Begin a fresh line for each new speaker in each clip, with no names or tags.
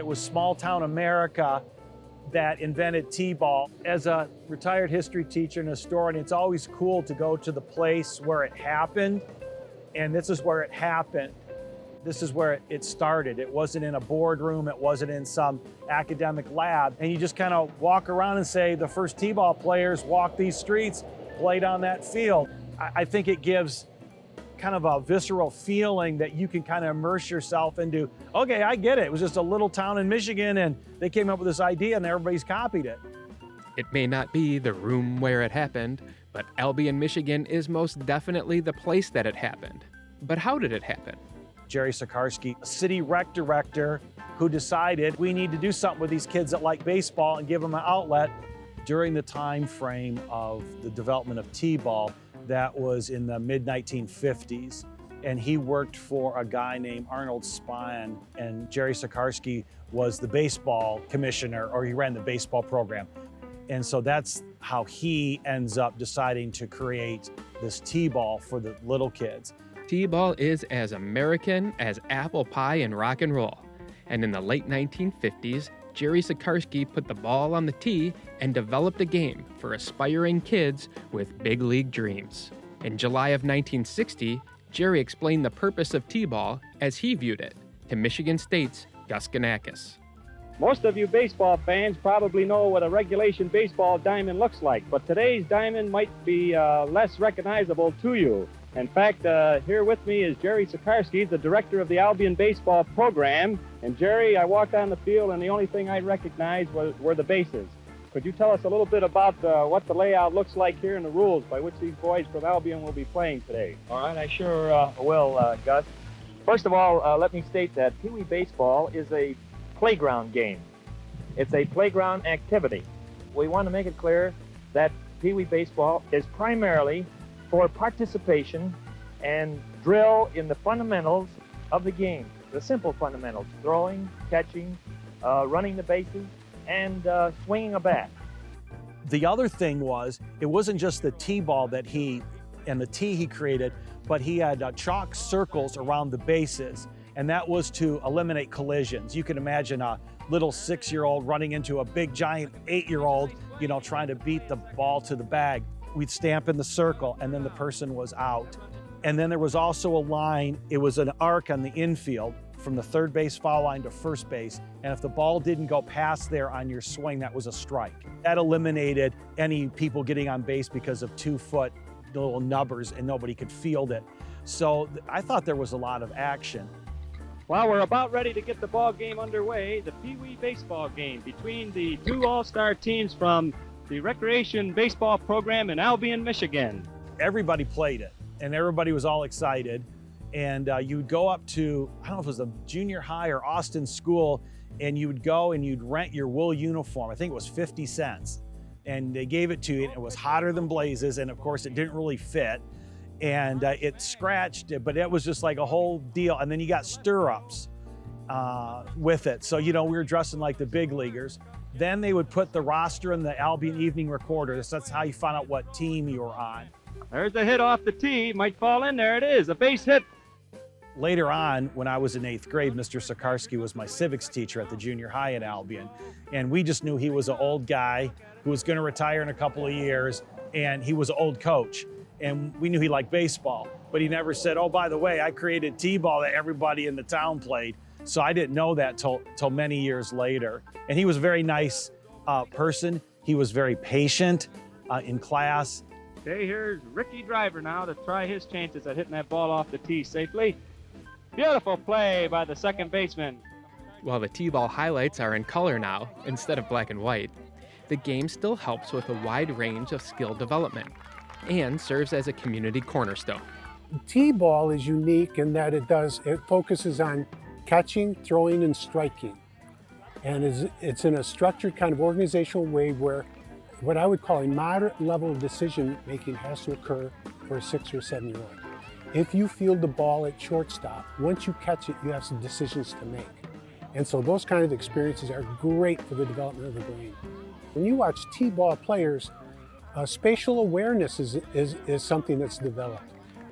it was small town America that invented T-ball. As a retired history teacher and historian, it's always cool to go to the place where it happened, and this is where it happened. This is where it started. It wasn't in a boardroom, it wasn't in some academic lab, and you just kind of walk around and say the first T-ball players walked these streets, played on that field. I think it gives kind of a visceral feeling that you can kind of immerse yourself into, okay, I get it. It was just a little town in Michigan and they came up with this idea and everybody's copied it.
It may not be the room where it happened, but Albion, Michigan is most definitely the place that it happened. But how did it happen?
Jerry Sikarsky, a city rec director who decided we need to do something with these kids that like baseball and give them an outlet. During the time frame of the development of T-ball, that was in the mid-1950s, and he worked for a guy named Arnold Spahn, and Jerry Sikarsky was the baseball commissioner, or he ran the baseball program. And so that's how he ends up deciding to create this T-ball for the little kids.
T-ball is as American as apple pie and rock and roll. And in the late 1950s, Jerry Sikarsky put the ball on the tee and developed a game for aspiring kids with big league dreams. In July of 1960, Jerry explained the purpose of T-ball as he viewed it to Michigan State's Gus Ganakis.
Most of you baseball fans probably know what a regulation baseball diamond looks like, but today's diamond might be less recognizable to you. In fact, here with me is Jerry Sikarsky, the director of the Albion baseball program. And Jerry, I walked on the field and the only thing I recognized were the bases. Could you tell us a little bit about what the layout looks like here and the rules by which these boys from Albion will be playing today?
All right, I sure will, Gus. First of all, let me state that Pee Wee baseball is a playground game. It's a playground activity. We want to make it clear that Pee Wee baseball is primarily for participation and drill in the fundamentals of the game, the simple fundamentals: throwing, catching, running the bases, and swinging a bat.
The other thing was, it wasn't just the T-ball that he created, but he had chalk circles around the bases, and that was to eliminate collisions. You can imagine a little 6-year-old running into a big giant 8-year-old, trying to beat the ball to the bag. We'd stamp in the circle, and then the person was out. And then there was also a line, it was an arc on the infield from the third base foul line to first base, and if the ball didn't go past there on your swing, that was a strike. That eliminated any people getting on base because of 2-foot little nubbers and nobody could field it. So I thought there was a lot of action.
Well, we're about ready to get the ball game underway, the Pee Wee baseball game between the two all-star teams from the recreation baseball program in Albion, Michigan.
Everybody played it, and everybody was all excited. And you would go up to, I don't know if it was a junior high or Austin school, and you would go and you'd rent your wool uniform. I think it was 50 cents. And they gave it to you, and it was hotter than blazes, and of course it didn't really fit. And it scratched, but it was just like a whole deal. And then you got stirrups with it. So, we were dressing like the big leaguers. Then they would put the roster in the Albion Evening Recorder. So that's how you found out what team you were on.
There's the hit off the tee. Might fall in there. It is a base hit.
Later on, when I was in 8th grade, Mr. Sikarsky was my civics teacher at the junior high at Albion. And we just knew he was an old guy who was going to retire in a couple of years. And he was an old coach. And we knew he liked baseball. But he never said, oh, by the way, I created T-ball that everybody in the town played. So I didn't know that till many years later. And he was a very nice person. He was very patient in class.
Okay, here's Ricky Driver now to try his chances at hitting that ball off the tee safely. Beautiful play by the second baseman.
While the T-ball highlights are in color now, instead of black and white, the game still helps with a wide range of skill development and serves as a community cornerstone.
T-ball is unique in that it focuses on catching, throwing, and striking. And it's in a structured kind of organizational way where what I would call a moderate level of decision making has to occur for a 6 or 7-year-old. If you field the ball at shortstop, once you catch it, you have some decisions to make. And so those kind of experiences are great for the development of the brain. When you watch T-ball players, spatial awareness is something that's developed.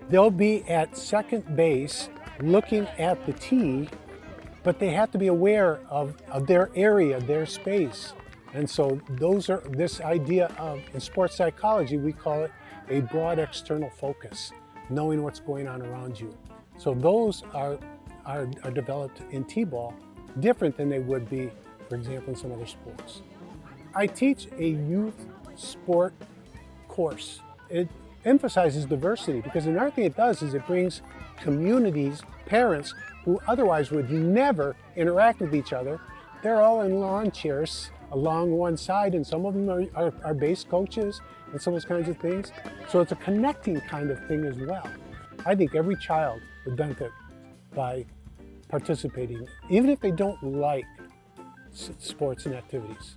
They'll be at second base looking at the tee but they have to be aware of their area, their space. And so this idea of, in sports psychology, we call it a broad external focus, knowing what's going on around you. So those are developed in T-ball different than they would be, for example, in some other sports. I teach a youth sport course. It emphasizes diversity because another thing it does is it brings communities, parents who otherwise would never interact with each other. They're all in lawn chairs along one side, and some of them are base coaches and some of those kinds of things. So it's a connecting kind of thing as well. I think every child would benefit by participating, even if they don't like sports and activities.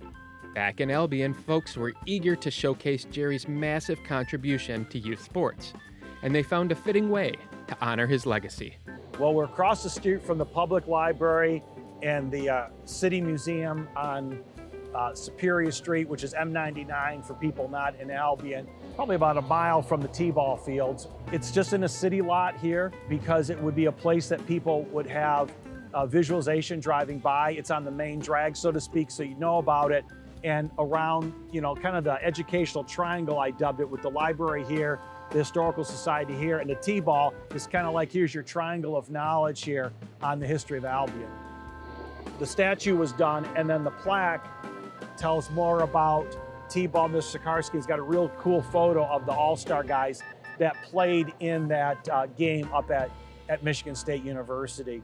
Back in Albion, folks were eager to showcase Jerry's massive contribution to youth sports, and they found a fitting way to honor his legacy.
Well, we're across the street from the public library and the City Museum on Superior Street, which is M99 for people not in Albion, probably about a mile from the T-ball fields. It's just in a city lot here because it would be a place that people would have visualization driving by. It's on the main drag, so to speak, so you know about it. And around, kind of the educational triangle, I dubbed it, with the library here, the Historical Society here, and the T-ball is kind of like, here's your triangle of knowledge here on the history of Albion. The statue was done, and then the plaque tells more about T-ball. Mr. Sikarsky's got a real cool photo of the all-star guys that played in that game up at Michigan State University.